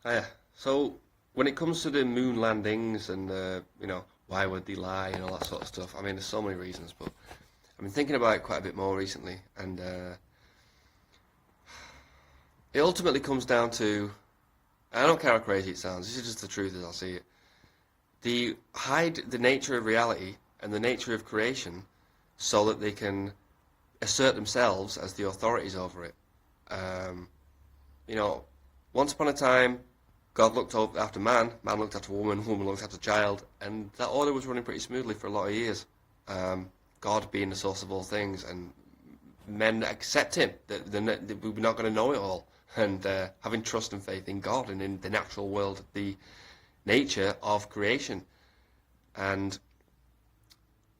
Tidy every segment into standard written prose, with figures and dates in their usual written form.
Yeah. So when it comes to the moon landings and why would they lie and all that sort of stuff, I mean, there's so many reasons, but I've been thinking about it quite a bit more recently, and it ultimately comes down to, I don't care how crazy it sounds, this is just the truth as I see it. They hide the nature of reality and the nature of creation so that they can assert themselves as the authorities over it. Um, you know, once upon a time, God looked after man, man looked after woman, woman looked after child, and that order was running pretty smoothly for a lot of years. God being the source of all things, and men accept Him, that we're not going to know it all, and having trust and faith in God and in the natural world, the nature of creation. And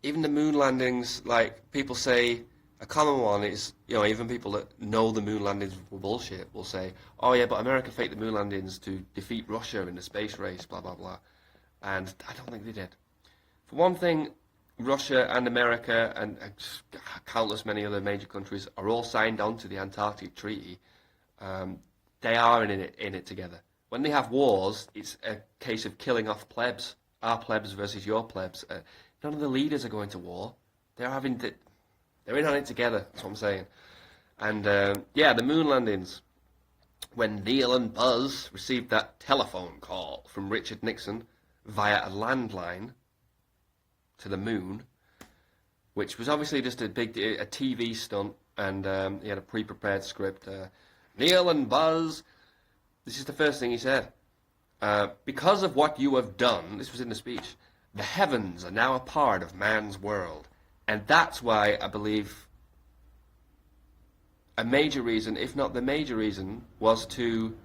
even the moon landings, like people say, a common one is, even people that know the moon landings were bullshit will say, oh yeah, but America faked the moon landings to defeat Russia in the space race, blah, blah, blah. And I don't think they did. For one thing, Russia and America and countless many other major countries are all signed on to the Antarctic Treaty. They are in it together. When they have wars, it's a case of killing off plebs, our plebs versus your plebs. None of the leaders are going to war. They're in on it together. That's what I'm saying. And the moon landings. When Neil and Buzz received that telephone call from Richard Nixon via a landline to the moon, which was obviously just a TV stunt, and he had a pre-prepared script. Neil and Buzz, this is the first thing he said. Because of what you have done, this was in the speech, the heavens are now a part of man's world. And that's why I believe a major reason, if not the major reason, was to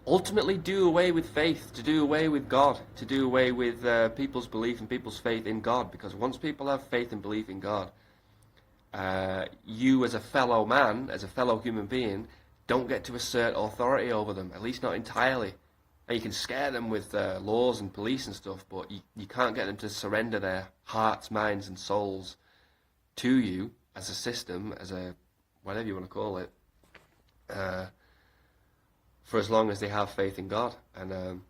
ultimately do away with faith, to do away with God, to do away with people's belief and people's faith in God. Because once people have faith and belief in God, you as a fellow man, as a fellow human being, don't get to assert authority over them, at least not entirely. And you can scare them with laws and police and stuff, but you can't get them to surrender their hearts, minds and souls to you as a system, as a whatever you want to call it, for as long as they have faith in God. And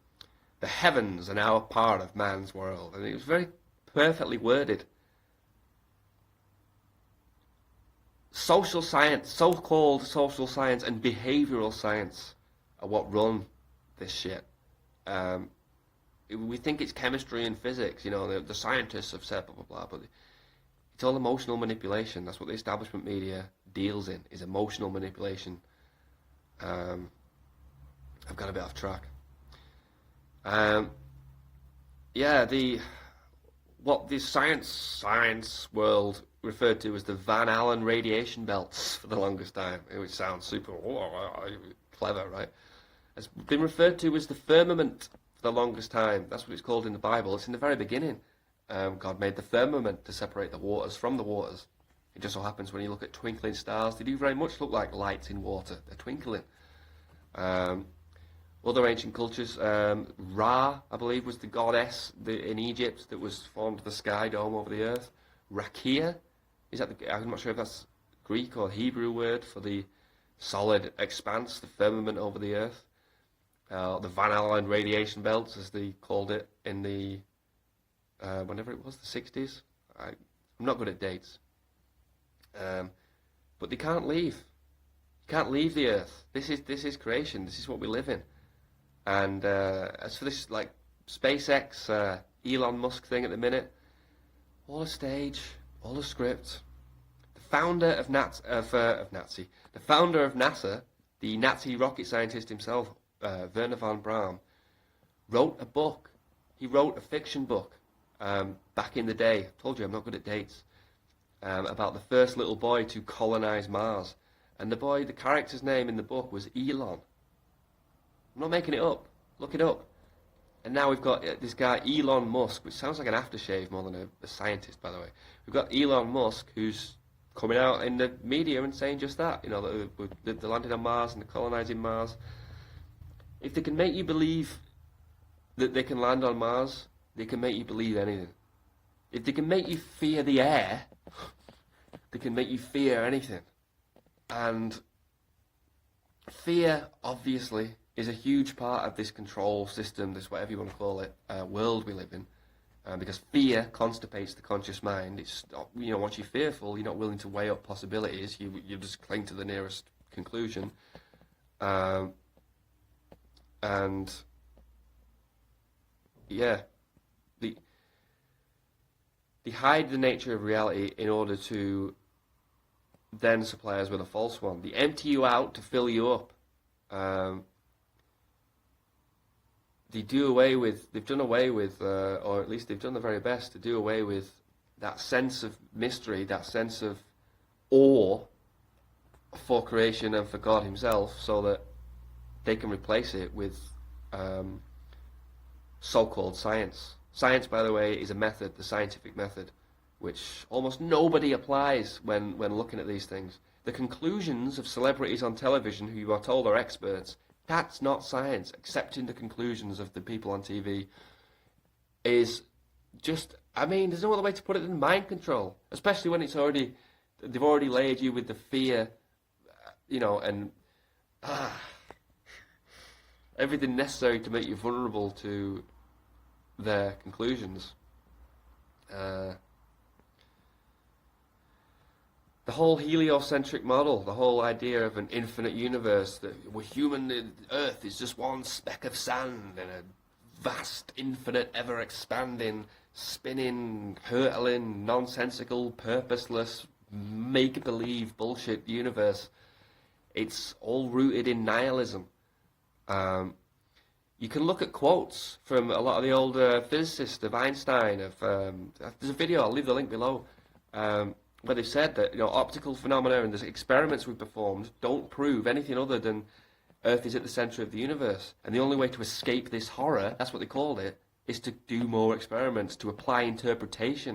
the heavens are now a part of man's world. And it was very perfectly worded. Social science, so-called social science and behavioral science are what run this shit. We think it's chemistry and physics, the scientists have said blah, blah, blah, but it's all emotional manipulation. That's what the establishment media deals in, is emotional manipulation. I've got a bit off track. What the science world referred to as the Van Allen radiation belts for the longest time, which sounds super clever, right? It's been referred to as the firmament for the longest time. That's what it's called in the Bible. It's in the very beginning. God made the firmament to separate the waters from the waters. It just so happens when you look at twinkling stars, they do very much look like lights in water. They're twinkling. Other ancient cultures, Ra, I believe, was the goddess in Egypt that was formed the sky dome over the earth. Rakia, I'm not sure if that's Greek or Hebrew word for the solid expanse, the firmament over the earth. The Van Allen radiation belts, as they called it in the, whenever it was, the 60s. I'm not good at dates. But they can't leave. You can't leave the earth. This is creation. This is what we live in. And as for this, like, SpaceX, Elon Musk thing at the minute, all a stage, all a script. The founder of the founder of NASA, the Nazi rocket scientist himself, Wernher von Braun, wrote a book. He wrote a fiction book back in the day. I told you I'm not good at dates. About the first little boy to colonize Mars. And the character's name in the book was Elon. I'm not making it up. Look it up. And now we've got this guy, Elon Musk, which sounds like an aftershave more than a scientist, by the way. We've got Elon Musk, who's coming out in the media and saying just that, that they're landing on Mars and they're colonizing Mars. If they can make you believe that they can land on Mars, they can make you believe anything. If they can make you fear the air, they can make you fear anything. And fear, obviously, is a huge part of this control system, this whatever you want to call it, world we live in. Because fear constipates the conscious mind. It's not, once you're fearful, you're not willing to weigh up possibilities. You just cling to the nearest conclusion, and yeah, they hide the nature of reality in order to then supply us with a false one. They empty you out to fill you up. They've done away with, or at least they've done the very best to do away with that sense of mystery, that sense of awe for creation and for God himself, so that they can replace it with so-called science. Science, by the way, is a method, the scientific method, which almost nobody applies when looking at these things. The conclusions of celebrities on television who you are told are experts, that's not science. Accepting the conclusions of the people on TV is just, there's no other way to put it than mind control, especially when they've already layered you with the fear, and everything necessary to make you vulnerable to their conclusions. The whole heliocentric model, the whole idea of an infinite universe, that we're human, the Earth is just one speck of sand in a vast, infinite, ever-expanding, spinning, hurtling, nonsensical, purposeless, make-believe bullshit universe. It's all rooted in nihilism. You can look at quotes from a lot of the older physicists, of Einstein, there's a video, I'll leave the link below, where they've said that optical phenomena and the experiments we've performed don't prove anything other than Earth is at the centre of the universe. And the only way to escape this horror, that's what they called it, is to do more experiments, to apply interpretation.